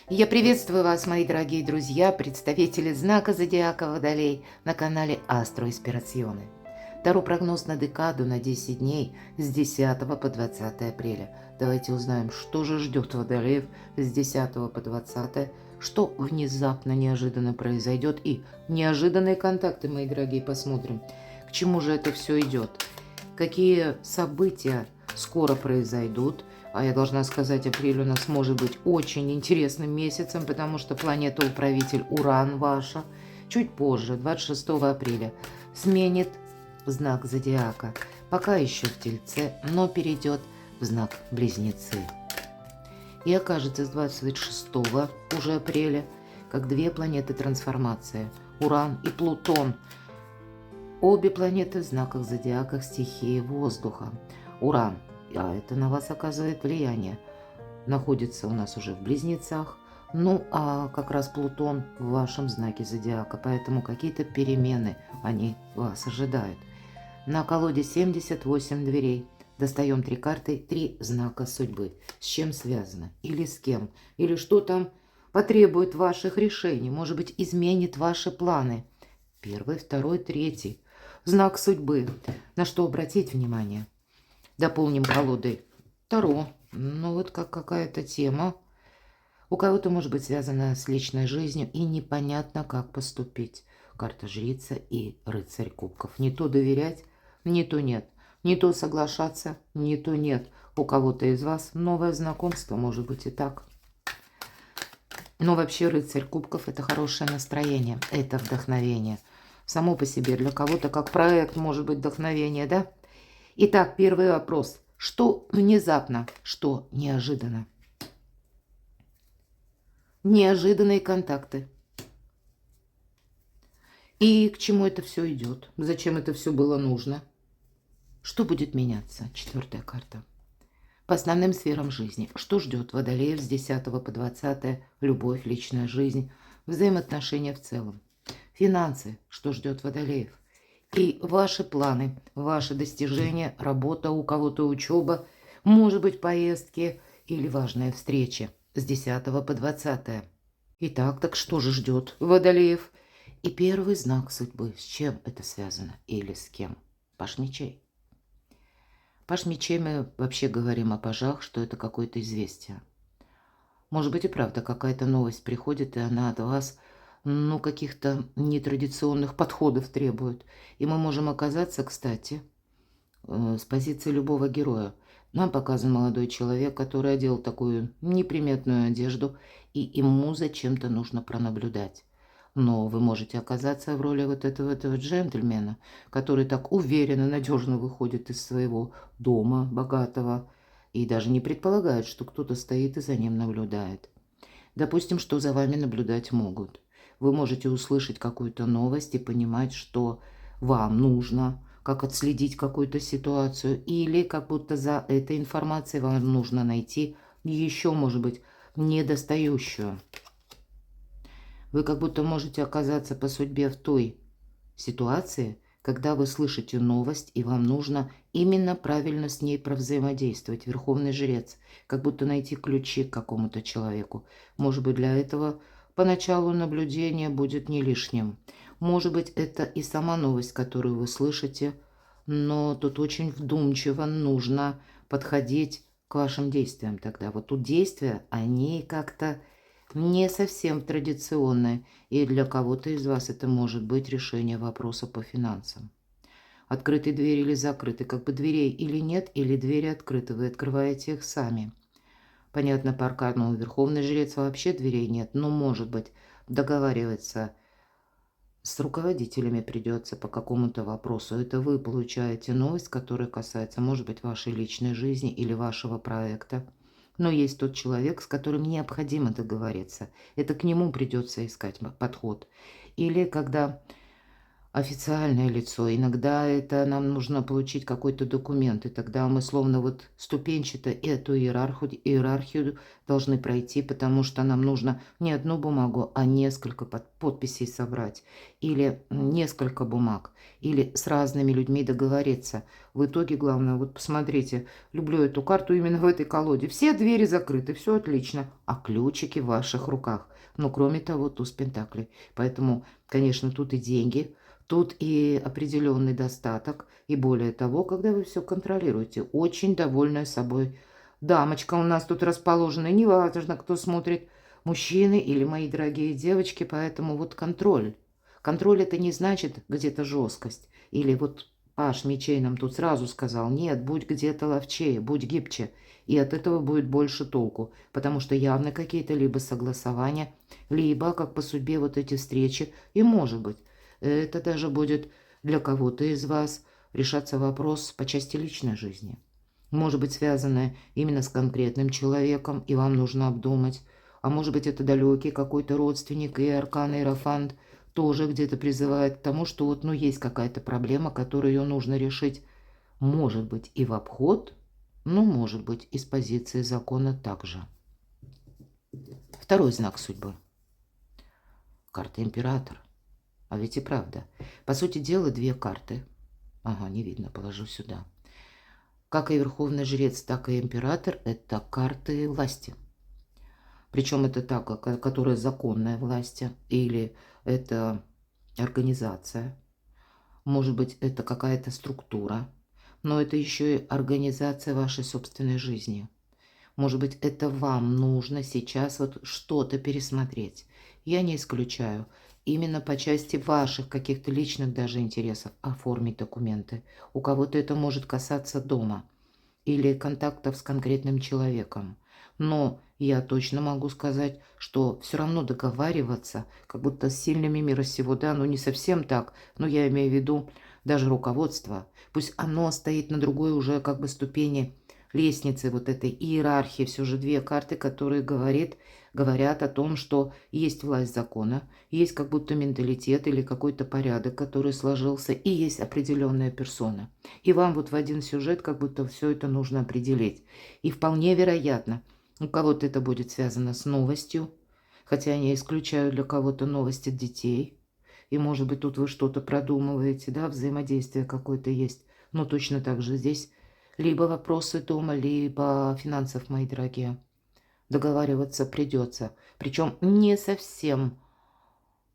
Я приветствую вас, мои дорогие друзья, представители знака Зодиака Водолей на канале Астро Инспирационы. Таро прогноз на декаду на 10 дней с 10 по 20 апреля. Давайте узнаем, что же ждет Водолеев с 10 по 20, что внезапно, неожиданно произойдет, и неожиданные контакты, мои дорогие, посмотрим, к чему же это все идет, какие события скоро произойдут. А я должна сказать, апрель у нас может быть очень интересным месяцем, потому что планета-управитель Уран ваша чуть позже, 26 апреля, сменит знак Зодиака. Пока еще в Тельце, но перейдет в знак Близнецы. И окажется с 26 уже апреля, как две планеты трансформации, Уран и Плутон. Обе планеты в знаках Зодиака стихии воздуха. Уран, а это на вас оказывает влияние, находится у нас уже в Близнецах, ну а как раз Плутон в вашем знаке Зодиака, поэтому какие-то перемены, они вас ожидают. На колоде 78 дверей. Достаем 3 карты, 3 знака судьбы. С чем связано? Или с кем? Или что там потребует ваших решений? Может быть, изменит ваши планы? Первый, второй, третий. Знак судьбы. На что обратить внимание? Дополним колодой Таро. Ну вот как какая-то тема. У кого-то может быть связана с личной жизнью и непонятно, как поступить. Карта жрица и рыцарь кубков. Не то доверять, не то нет. Не то соглашаться, не то нет. У кого-то из вас новое знакомство, может быть и так. Но вообще рыцарь кубков – это хорошее настроение, это вдохновение. Само по себе для кого-то как проект может быть вдохновение, да? Итак, первый вопрос. Что внезапно, что неожиданно? Неожиданные контакты. И к чему это все идет? Зачем это все было нужно? Что будет меняться? Четвертая карта. По основным сферам жизни. Что ждет Водолеев с 10 по 20? Любовь, личная жизнь, взаимоотношения в целом. Финансы. Что ждет Водолеев? И ваши планы, ваши достижения, работа, у кого-то учеба, может быть поездки или важные встречи с 10 по 20. Итак, так что же ждет Водолеев? И первый знак судьбы. С чем это связано или с кем? Паш мечей. Паш мечей, мы вообще говорим о пажах, что это какое-то известие. Может быть и правда какая-то новость приходит, и она от вас, ну, каких-то нетрадиционных подходов требует. И мы можем оказаться, кстати, с позиции любого героя. Нам показан молодой человек, который одел такую неприметную одежду, и ему зачем-то нужно пронаблюдать. Но вы можете оказаться в роли вот этого джентльмена, который так уверенно, надежно выходит из своего дома богатого и даже не предполагает, что кто-то стоит и за ним наблюдает. Допустим, что за вами наблюдать могут. Вы можете услышать какую-то новость и понимать, что вам нужно, как отследить какую-то ситуацию, или как будто за этой информацией вам нужно найти еще, может быть, недостающую. Вы как будто можете оказаться по судьбе в той ситуации, когда вы слышите новость, и вам нужно именно правильно с ней провзаимодействовать. Верховный жрец, как будто найти ключи к какому-то человеку. Может быть, для этого поначалу наблюдение будет не лишним. Может быть, это и сама новость, которую вы слышите, но тут очень вдумчиво нужно подходить к вашим действиям тогда. Вот тут действия, они как-то не совсем традиционные, и для кого-то из вас это может быть решение вопроса по финансам. Открыты двери или закрыты, как бы дверей или нет, или двери открыты, вы открываете их сами. Понятно, по аркану у Верховный Жрец вообще дверей нет, но, может быть, договариваться с руководителями придется по какому-то вопросу. Это вы получаете новость, которая касается, может быть, вашей личной жизни или вашего проекта. Но есть тот человек, с которым необходимо договориться. Это к нему придется искать подход. Или когда официальное лицо. Иногда это нам нужно получить какой-то документ, и тогда мы словно вот ступенчато эту иерархию должны пройти, потому что нам нужно не одну бумагу, а несколько подписей собрать, или несколько бумаг, или с разными людьми договориться. В итоге, главное, вот посмотрите, люблю эту карту именно в этой колоде. Все двери закрыты, все отлично, а ключики в ваших руках. Но кроме того, туз пентаклей. Поэтому, конечно, тут и деньги, тут и определенный достаток, и более того, когда вы все контролируете, очень довольная собой дамочка у нас тут расположена, неважно, кто смотрит, мужчины или мои дорогие девочки, поэтому вот контроль. Контроль это не значит где-то жесткость, или вот Паш мечей нам тут сразу сказал, нет, будь где-то ловчее, будь гибче, и от этого будет больше толку, потому что явно какие-то либо согласования, либо, как по судьбе, вот эти встречи, и может быть, это даже будет для кого-то из вас решаться вопрос по части личной жизни. Может быть, связанное именно с конкретным человеком, и вам нужно обдумать. А может быть, это далекий какой-то родственник, и аркан Иерофант тоже где-то призывает к тому, что вот, ну, есть какая-то проблема, которую ее нужно решить. Может быть, и в обход, но может быть, и с позиции закона также. Второй знак судьбы. Карта Император. А ведь и правда. По сути дела, две карты. Ага, не видно, положу сюда. Как и Верховный Жрец, так и Император – это карты власти. Причем это та, которая законная власть, или это организация. Может быть, это какая-то структура, но это еще и организация вашей собственной жизни. Может быть, это вам нужно сейчас вот что-то пересмотреть. Я не исключаю. Именно по части ваших каких-то личных даже интересов оформить документы. У кого-то это может касаться дома или контактов с конкретным человеком. Но я точно могу сказать, что все равно договариваться, как будто с сильными мира сего, да, ну не совсем так, но я имею в виду даже руководство. Пусть оно стоит на другой уже как бы ступени лестницы вот этой иерархии, все же две карты, которые говорят о том, что есть власть закона, есть как будто менталитет или какой-то порядок, который сложился, и есть определенная персона. И вам вот в один сюжет как будто все это нужно определить. И вполне вероятно, у кого-то это будет связано с новостью, хотя я не исключаю для кого-то новость от детей. И, может быть, тут вы что-то продумываете, да, взаимодействие какое-то есть. Но точно так же здесь либо вопросы дома, либо финансов, мои дорогие. Договариваться придется. Причем не совсем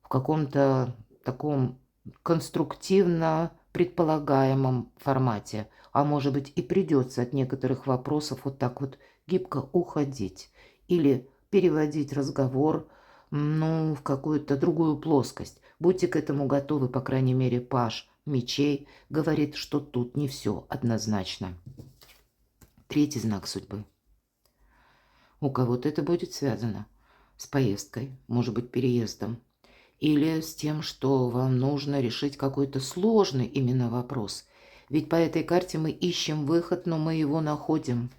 в каком-то таком конструктивно предполагаемом формате. А может быть и придется от некоторых вопросов вот так вот гибко уходить. Или переводить разговор, ну, в какую-то другую плоскость. Будьте к этому готовы, по крайней мере, Паш мечей говорит, что тут не все однозначно. Третий знак судьбы. У кого-то это будет связано с поездкой, может быть, переездом. Или с тем, что вам нужно решить какой-то сложный именно вопрос. Ведь по этой карте мы ищем выход, но мы его находим.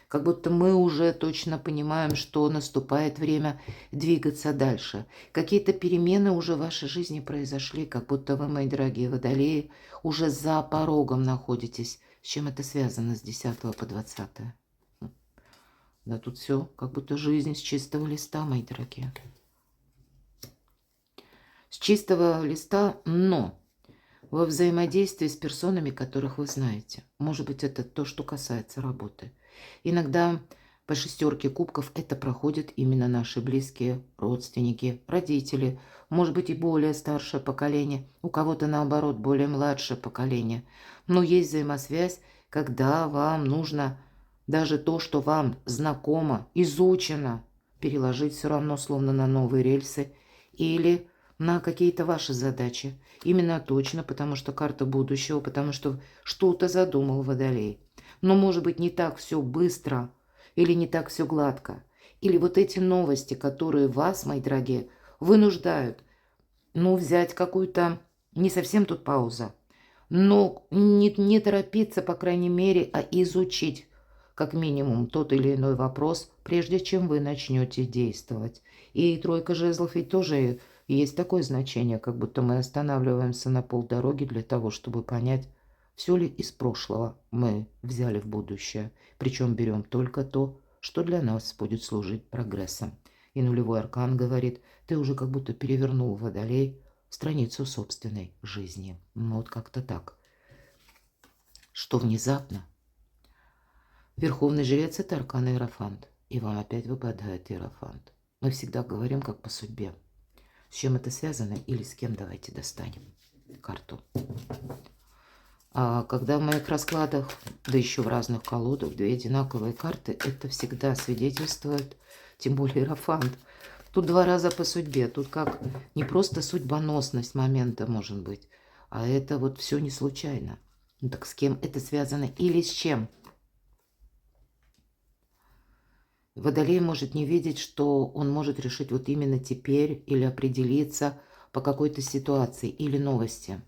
Как будто мы уже точно понимаем, что наступает время двигаться дальше. Какие-то перемены уже в вашей жизни произошли, как будто вы, мои дорогие водолеи, уже за порогом находитесь. С чем это связано с 10 по 20? Да тут все, как будто жизнь с чистого листа, мои дорогие. С чистого листа, но во взаимодействии с персонами, которых вы знаете. Может быть, это то, что касается работы. Иногда по шестерке кубков это проходят именно наши близкие родственники, родители, может быть и более старшее поколение, у кого-то наоборот более младшее поколение. Но есть взаимосвязь, когда вам нужно даже то, что вам знакомо, изучено, переложить все равно словно на новые рельсы или на какие-то ваши задачи. Именно точно, потому что карта будущего, потому что что-то задумал Водолей. Но может быть не так все быстро или не так все гладко. Или вот эти новости, которые вас, мои дорогие, вынуждают, ну, взять какую-то, не совсем тут пауза, но не торопиться, по крайней мере, а изучить как минимум тот или иной вопрос, прежде чем вы начнете действовать. И тройка жезлов ведь тоже И есть такое значение, как будто мы останавливаемся на полдороги для того, чтобы понять, все ли из прошлого мы взяли в будущее. Причем берем только то, что для нас будет служить прогрессом. И нулевой аркан говорит, ты уже как будто перевернул, Водолей, страницу собственной жизни. Ну вот как-то так. Что внезапно? Верховный жрец – это аркан Иерофант. И вам опять выпадает Иерофант. Мы всегда говорим, как по судьбе. С чем это связано или с кем, давайте достанем карту. А когда в моих раскладах, да еще в разных колодах, две одинаковые карты, это всегда свидетельствует, тем более Иерофант. Тут два раза по судьбе. Тут как не просто судьбоносность момента может быть, а это вот все не случайно. Ну так с кем это связано или с чем? Водолей может не видеть, что он может решить вот именно теперь или определиться по какой-то ситуации или новости.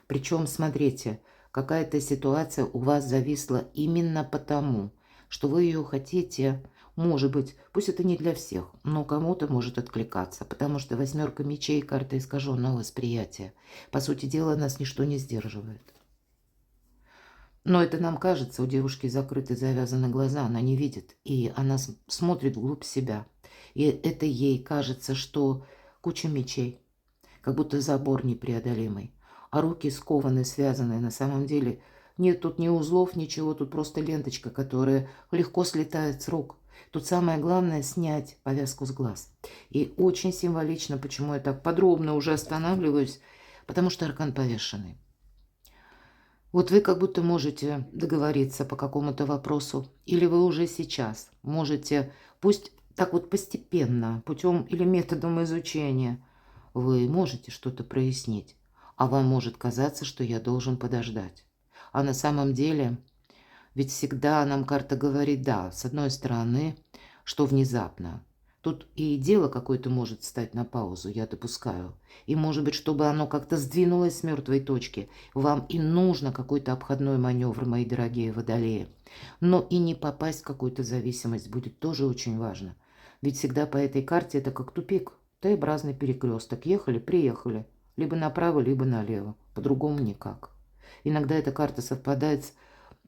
Причем, смотрите, какая-то ситуация у вас зависла именно потому, что вы ее хотите, может быть, пусть это не для всех, но кому-то может откликаться, потому что восьмерка мечей – карта искаженного восприятия. По сути дела, нас ничто не сдерживает. Но это нам кажется, у девушки закрыты, завязаны глаза, она не видит, и она смотрит вглубь себя. И это ей кажется, что куча мечей, как будто забор непреодолимый, а руки скованы, связаны. На самом деле нет тут ни узлов, ничего, тут просто ленточка, которая легко слетает с рук. Тут самое главное снять повязку с глаз. И очень символично, почему я так подробно уже останавливаюсь, потому что аркан повешенный. Вот вы как будто можете договориться по какому-то вопросу, или вы уже сейчас можете, пусть так вот постепенно, путем или методом изучения, вы можете что-то прояснить, а вам может казаться, что я должен подождать. А на самом деле, ведь всегда нам карта говорит, да, с одной стороны, что внезапно. Тут и дело какое-то может стать на паузу, я допускаю. И может быть, чтобы оно как-то сдвинулось с мертвой точки, вам и нужно какой-то обходной маневр, мои дорогие водолеи. Но и не попасть в какую-то зависимость будет тоже очень важно. Ведь всегда по этой карте это как тупик, Т-образный перекресток. Ехали, приехали. Либо направо, либо налево. По-другому никак. Иногда эта карта совпадает с,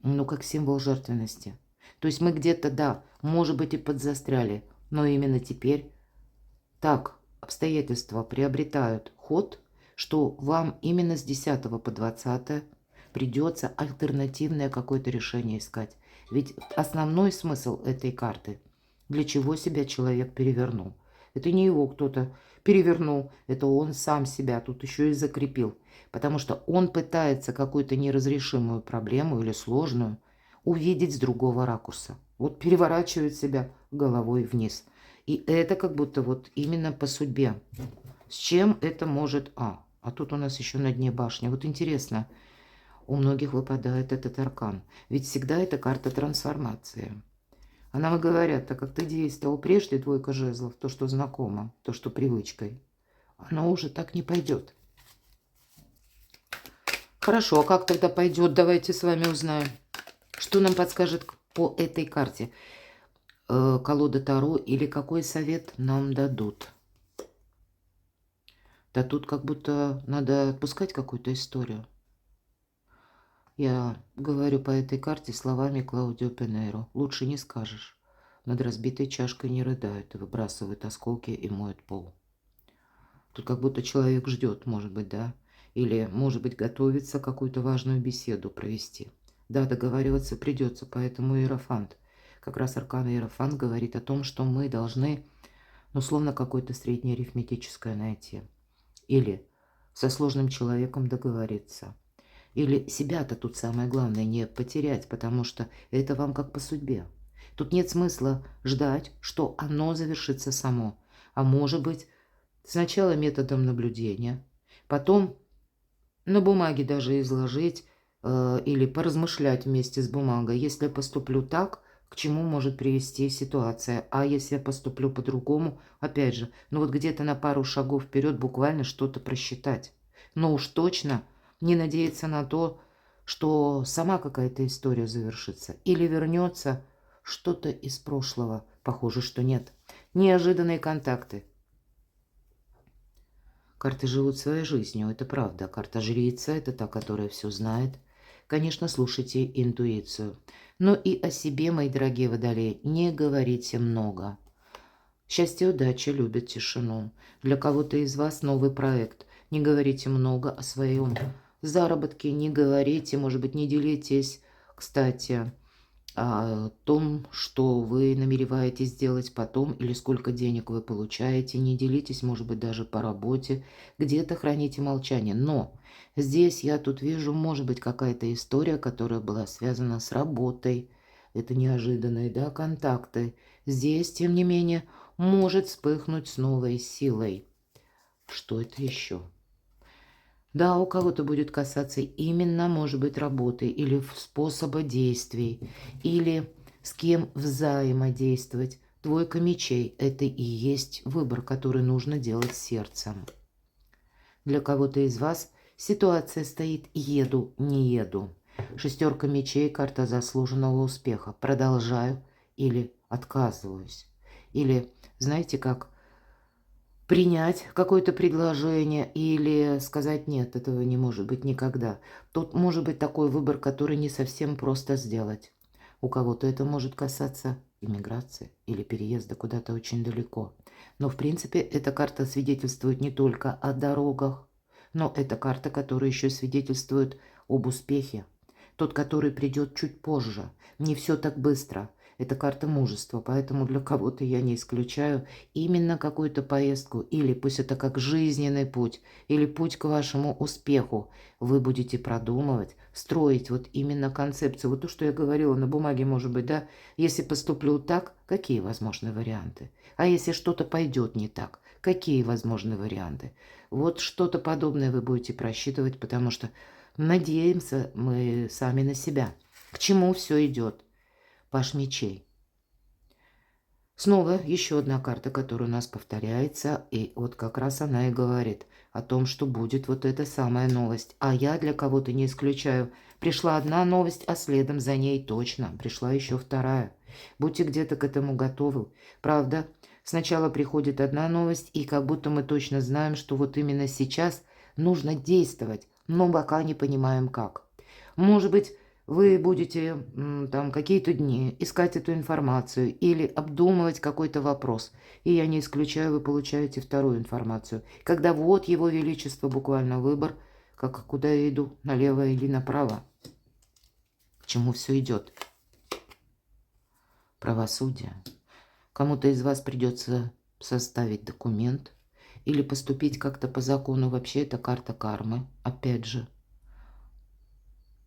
ну, как символ жертвенности. То есть мы где-то, да, может быть, и подзастряли, но именно теперь так обстоятельства приобретают ход, что вам именно с 10 по 20 придется альтернативное какое-то решение искать. Ведь основной смысл этой карты, для чего себя человек перевернул. Это не его кто-то перевернул, это он сам себя тут еще и закрепил. Потому что он пытается какую-то неразрешимую проблему или сложную увидеть с другого ракурса. Вот переворачивает себя головой вниз. И это как будто вот именно по судьбе. С чем это может... А тут у нас еще на дне башня. Вот интересно, у многих выпадает этот аркан. Ведь всегда это карта трансформации. А нам и говорят, так как ты действовал прежде, двойка жезлов, то, что знакомо, то, что привычкой, оно уже так не пойдет. Хорошо, а как тогда пойдет? Давайте с вами узнаем. Что нам подскажет по этой карте? Колода Таро или какой совет нам дадут? Да тут как будто надо отпускать какую-то историю. Я говорю по этой карте словами Клаудио Пинейро. Лучше не скажешь. Над разбитой чашкой не рыдают и выбрасывают осколки и моют пол. Тут как будто человек ждет, может быть, да? Или, может быть, готовится какую-то важную беседу провести. Да, договариваться придется, поэтому Иерофант. Как раз аркан Иерофант говорит о том, что мы должны, ну, словно какое-то среднее арифметическое найти. Или со сложным человеком договориться. Или себя-то тут самое главное не потерять, потому что это вам как по судьбе. Тут нет смысла ждать, что оно завершится само. А может быть, сначала методом наблюдения, потом на бумаге даже изложить или поразмышлять вместе с бумагой. Если я поступлю так, к чему может привести ситуация. А если я поступлю по-другому, опять же, ну вот где-то на пару шагов вперед буквально что-то просчитать. Но уж точно не надеяться на то, что сама какая-то история завершится. Или вернется что-то из прошлого. Похоже, что нет. Неожиданные контакты. Карты живут своей жизнью, это правда. Карта жрица – это та, которая все знает. Конечно, слушайте интуицию. Но и о себе, мои дорогие водолеи, не говорите много. Счастье, удача, любят тишину. Для кого-то из вас новый проект. Не говорите много о своем заработке, не говорите, может быть, не делитесь, кстати, о том, что вы намереваетесь сделать потом или сколько денег вы получаете. Не делитесь, может быть, даже по работе. Где-то храните молчание. Но здесь я тут вижу, может быть, какая-то история, которая была связана с работой. Это неожиданные, да, контакты. Здесь, тем не менее, может вспыхнуть с новой силой. Что это еще? Да, у кого-то будет касаться именно, может быть, работы или способа действий, или с кем взаимодействовать. Двойка мечей – это и есть выбор, который нужно делать сердцем. Для кого-то из вас ситуация стоит «еду, не еду». Шестерка мечей – карта заслуженного успеха. Продолжаю или отказываюсь. Или, знаете как, принять какое-то предложение или сказать «нет, этого не может быть никогда». Тут может быть такой выбор, который не совсем просто сделать. У кого-то это может касаться иммиграции или переезда куда-то очень далеко. Но в принципе эта карта свидетельствует не только о дорогах, но это карта, которая еще свидетельствует об успехе. Тот, который придет чуть позже. Не все так быстро. Это карта мужества, поэтому для кого-то я не исключаю именно какую-то поездку, или пусть это как жизненный путь, или путь к вашему успеху. Вы будете продумывать, строить вот именно концепцию. Вот то, что я говорила на бумаге, может быть, да, если поступлю так, какие возможны варианты? А если что-то пойдет не так, какие возможны варианты? Вот что-то подобное вы будете просчитывать, потому что надеемся мы сами на себя. К чему все идет? Паш мечей. Снова еще одна карта, которая у нас повторяется. И вот как раз она и говорит о том, что будет вот эта самая новость. А я для кого-то не исключаю. Пришла одна новость, а следом за ней точно пришла еще вторая. Будьте где-то к этому готовы. Правда, сначала приходит одна новость, и как будто мы точно знаем, что вот именно сейчас нужно действовать, но пока не понимаем как. Может быть, вы будете там какие-то дни искать эту информацию или обдумывать какой-то вопрос. И я не исключаю, вы получаете вторую информацию. Когда вот его величество, буквально выбор, как куда я иду, налево или направо. К чему все идет? Правосудие. Кому-то из вас придется составить документ или поступить как-то по закону. Вообще это карта кармы, опять же.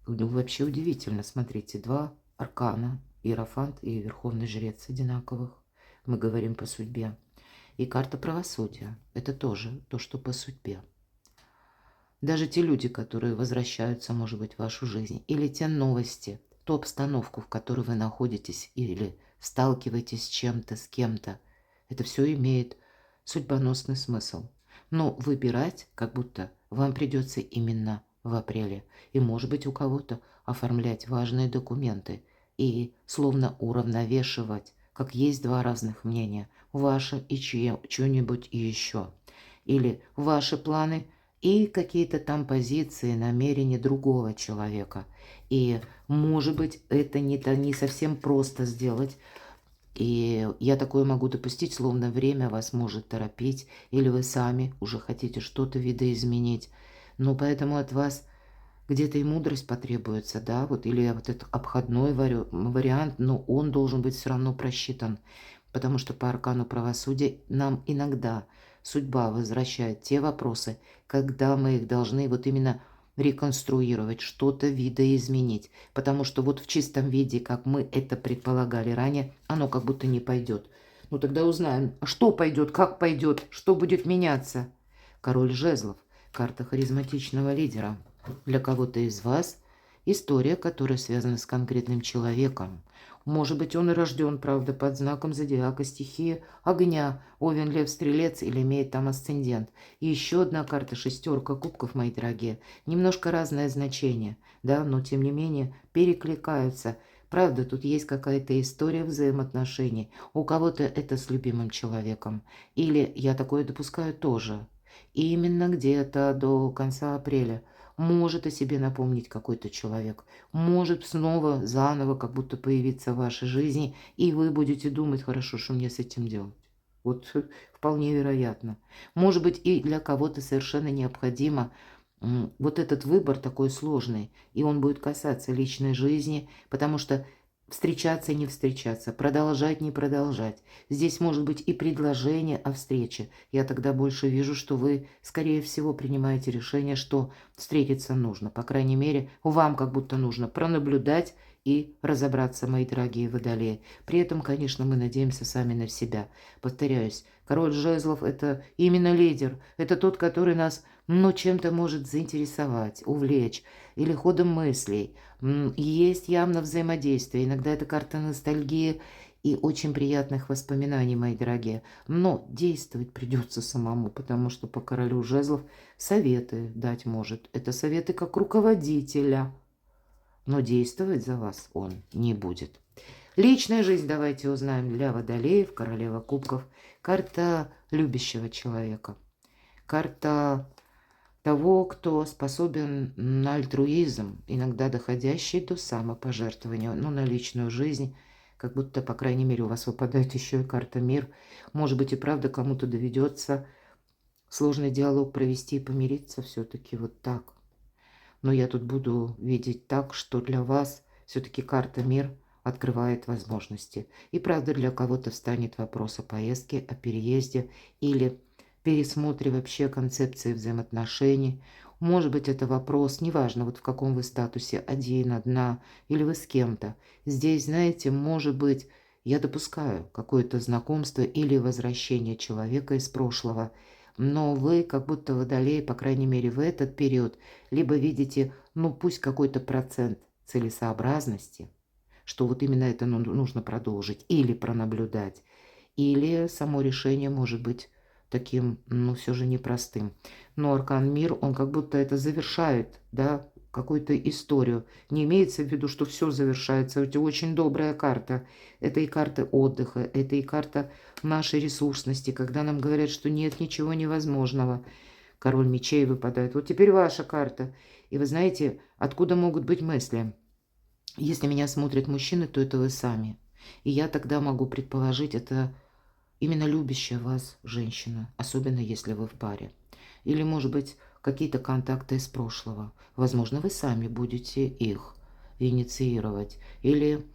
Ну, вообще удивительно, смотрите, два аркана, Иерофант и Верховный Жрец одинаковых. Мы говорим по судьбе. И карта правосудия. Это тоже то, что по судьбе. Даже те люди, которые возвращаются, может быть, в вашу жизнь, или те новости, ту обстановку, в которой вы находитесь, или сталкиваетесь с чем-то, с кем-то, это все имеет судьбоносный смысл. Но выбирать, как будто вам придется именно в апреле. И, может быть, у кого-то оформлять важные документы и словно уравновешивать, как есть два разных мнения, ваше и чье-нибудь еще. Или ваши планы и какие-то там позиции, намерения другого человека. И, может быть, это не совсем просто сделать. И я такое могу допустить, словно время вас может торопить, или вы сами уже хотите что-то видоизменить. Но поэтому от вас где-то и мудрость потребуется, да, вот, или вот этот обходной вариант, но он должен быть все равно просчитан, потому что по аркану правосудия нам иногда судьба возвращает те вопросы, когда мы их должны вот именно реконструировать, что-то видоизменить, потому что вот в чистом виде, как мы это предполагали ранее, оно как будто не пойдет. Ну тогда узнаем, что пойдет, как пойдет, что будет меняться. Король жезлов. Карта харизматичного лидера. Для кого-то из вас история, которая связана с конкретным человеком. Может быть, он и рожден, правда, под знаком зодиака стихии огня, Овен, Лев, Стрелец или имеет там асцендент. И еще одна карта, шестерка кубков, мои дорогие. Немножко разное значение, да, но тем не менее перекликаются. Правда, тут есть какая-то история взаимоотношений. У кого-то это с любимым человеком. Или, я такое допускаю тоже, И именно где-то до конца апреля может о себе напомнить какой-то человек, может снова заново как будто появиться в вашей жизни, и вы будете думать, хорошо, что мне с этим делать. Вот вполне вероятно. Может быть, и для кого-то совершенно необходимо вот этот выбор такой сложный, и он будет касаться личной жизни, потому что встречаться, не встречаться, продолжать, не продолжать. Здесь может быть и предложение о встрече. Я тогда больше вижу, что вы, скорее всего, принимаете решение, что встретиться нужно. По крайней мере, вам как будто нужно пронаблюдать и разобраться, мои дорогие водолеи. При этом, конечно, мы надеемся сами на себя. Повторяюсь, король жезлов – это именно лидер. Это тот, который нас, чем-то может заинтересовать, увлечь или ходом мыслей. Есть явно взаимодействие. Иногда это карта ностальгии и очень приятных воспоминаний, мои дорогие. Но действовать придется самому, потому что по королю жезлов советы дать может. Это советы как руководителя. Но действовать за вас он не будет. Личная жизнь давайте узнаем для водолеев, королева кубков. Карта любящего человека. Карта того, кто способен на альтруизм, иногда доходящий до самопожертвования, на личную жизнь, как будто, по крайней мере, у вас выпадает еще и карта мир. Может быть, и правда кому-то доведется сложный диалог провести и помириться все-таки вот так. Но я тут буду видеть так, что для вас все-таки карта мир открывает возможности. И правда, для кого-то встанет вопрос о поездке, о переезде или пересмотре вообще концепции взаимоотношений. Может быть, это вопрос, неважно, вот в каком вы статусе, один, одна, или вы с кем-то. Здесь, знаете, может быть, я допускаю какое-то знакомство или возвращение человека из прошлого, но вы, как будто водолей, по крайней мере, в этот период, либо видите, пусть какой-то процент целесообразности, что вот именно это нужно продолжить или пронаблюдать, или само решение может быть таким, все же непростым. Но аркан мир, он как будто это завершает, да, какую-то историю. Не имеется в виду, что все завершается. Это очень добрая карта. Это и карта отдыха, это и карта нашей ресурсности, когда нам говорят, что нет ничего невозможного. Король мечей выпадает. Вот теперь ваша карта. И вы знаете, откуда могут быть мысли? Если меня смотрят мужчины, то это вы сами. И я тогда могу предположить, это именно любящая вас женщина, особенно если вы в паре. Или, может быть, какие-то контакты из прошлого. Возможно, вы сами будете их инициировать. Или,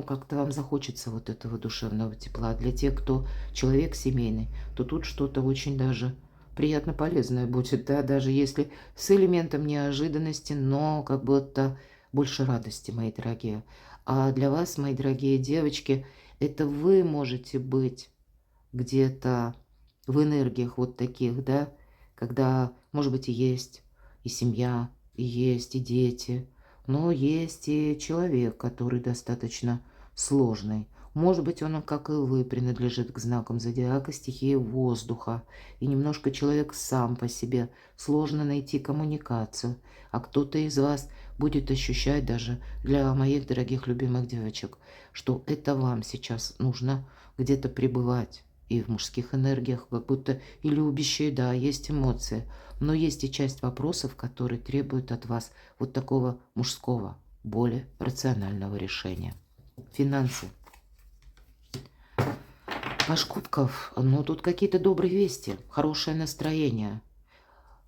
как-то вам захочется вот этого душевного тепла. Для тех, кто человек семейный, то тут что-то очень даже приятно полезное будет, да, даже если с элементом неожиданности, но как будто больше радости, мои дорогие. А для вас, мои дорогие девочки, это вы можете быть где-то в энергиях вот таких, да, когда, может быть, и есть и семья, и есть и дети, но есть и человек, который достаточно сложный. Может быть, он, как и вы, принадлежит к знакам зодиака стихии воздуха, и немножко человек сам по себе. Сложно найти коммуникацию, а кто-то из вас будет ощущать даже для моих дорогих любимых девочек, что это вам сейчас нужно где-то пребывать. И в мужских энергиях, как будто и любящие, да, есть эмоции. Но есть и часть вопросов, которые требуют от вас вот такого мужского, более рационального решения. Финансы. Паж кубков, тут какие-то добрые вести, хорошее настроение.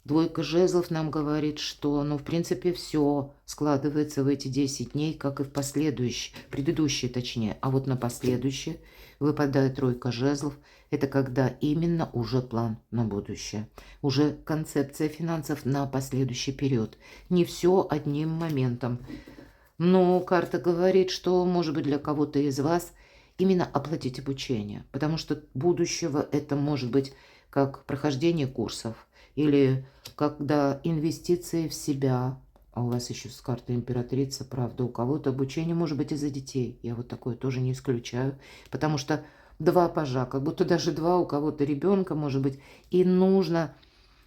Двойка жезлов нам говорит, что, в принципе, все складывается в эти 10 дней, как и в предыдущие точнее. А вот на последующие выпадает тройка жезлов. Это когда именно уже план на будущее. Уже концепция финансов на последующий период. Не все одним моментом. Но карта говорит, что, может быть, для кого-то из вас именно оплатить обучение. Потому что будущего это может быть как прохождение курсов, или когда инвестиции в себя, а у вас еще с картой императрица, правда, у кого-то обучение может быть из-за детей. Я вот такое тоже не исключаю, потому что два пажа, как будто даже два, у кого-то ребенка может быть, и нужно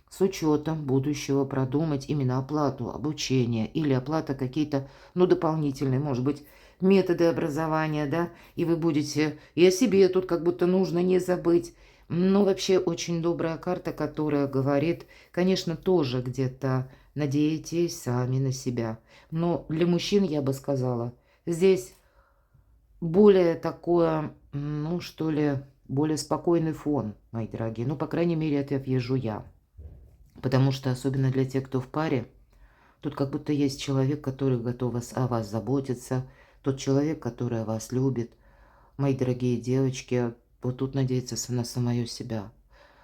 с учетом будущего продумать именно оплату обучения или оплата какие-то, дополнительные, может быть, методы образования, да, и вы будете, и о себе тут как будто нужно не забыть. Ну, вообще очень добрая карта, которая говорит, конечно, тоже где-то надеетесь сами на себя. Но для мужчин, я бы сказала, здесь более такое, ну, что ли, более спокойный фон, мои дорогие. Ну, по крайней мере, это вижу я. Потому что, особенно для тех, кто в паре, тут как будто есть человек, который готов о вас заботиться, тот человек, который вас любит. Мои дорогие девочки, вот тут надеяться на самое себя.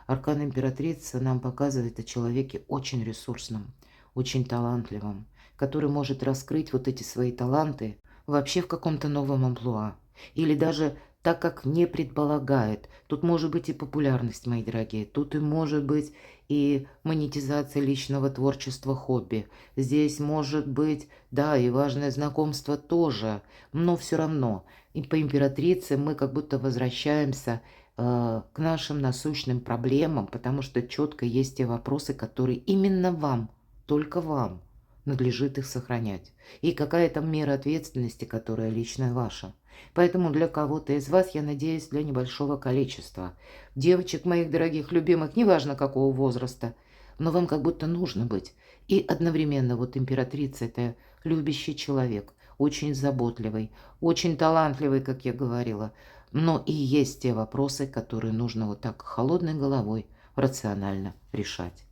Аркан императрицы нам показывает о человеке очень ресурсном, очень талантливом, который может раскрыть вот эти свои таланты вообще в каком-то новом амплуа. Или даже так, как не предполагает. Тут может быть и популярность, мои дорогие. Тут и может быть и монетизация личного творчества, хобби. Здесь может быть, да, и важное знакомство тоже. Но все равно. И по императрице мы как будто возвращаемся к нашим насущным проблемам, потому что четко есть те вопросы, которые именно вам, только вам, надлежит их сохранять. И какая там мера ответственности, которая лично ваша. Поэтому для кого-то из вас, я надеюсь, для небольшого количества девочек моих дорогих, любимых, неважно какого возраста, но вам как будто нужно быть. И одновременно вот императрица – это любящий человек, очень заботливый, очень талантливый, как я говорила. Но и есть те вопросы, которые нужно вот так холодной головой рационально решать.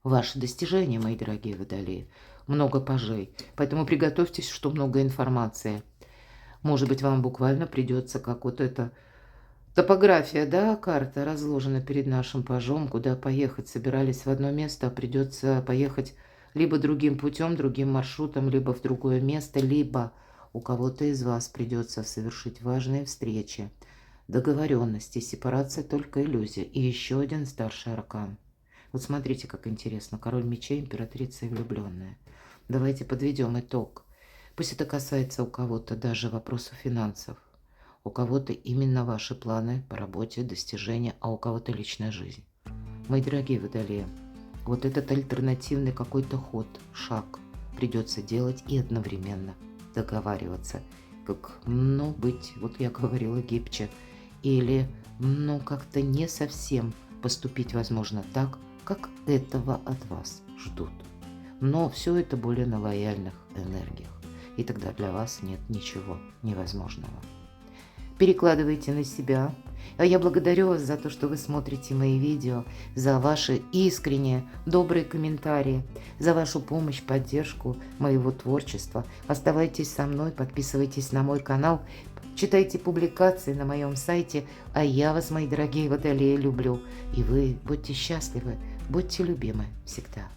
Ваши достижения, мои дорогие водолеи, много пажей, поэтому приготовьтесь, что много информации. Может быть, вам буквально придется, как вот эта топография, да, карта разложена перед нашим пажом, куда поехать собирались в одно место, а придется поехать либо другим путем, другим маршрутом, либо в другое место, либо у кого-то из вас придется совершить важные встречи, договоренности, сепарация только иллюзия. И еще один старший аркан. Вот смотрите, как интересно. Король мечей, императрица и влюбленная. Давайте подведем итог. Пусть это касается у кого-то даже вопросов финансов, у кого-то именно ваши планы по работе, достижения, а у кого-то личная жизнь. Мои дорогие водолеи, вот этот альтернативный какой-то ход, шаг придется делать и одновременно договариваться. Как, ну, быть, вот я говорила, гибче. Или, ну, как-то не совсем поступить, возможно, так, как этого от вас ждут. Но все это более на лояльных энергиях. И тогда для вас нет ничего невозможного. Перекладывайте на себя. А я благодарю вас за то, что вы смотрите мои видео, за ваши искренние, добрые комментарии, за вашу помощь, поддержку моего творчества. Оставайтесь со мной, подписывайтесь на мой канал, читайте публикации на моем сайте. А я вас, мои дорогие водолеи, люблю. И вы будьте счастливы, будьте любимы всегда.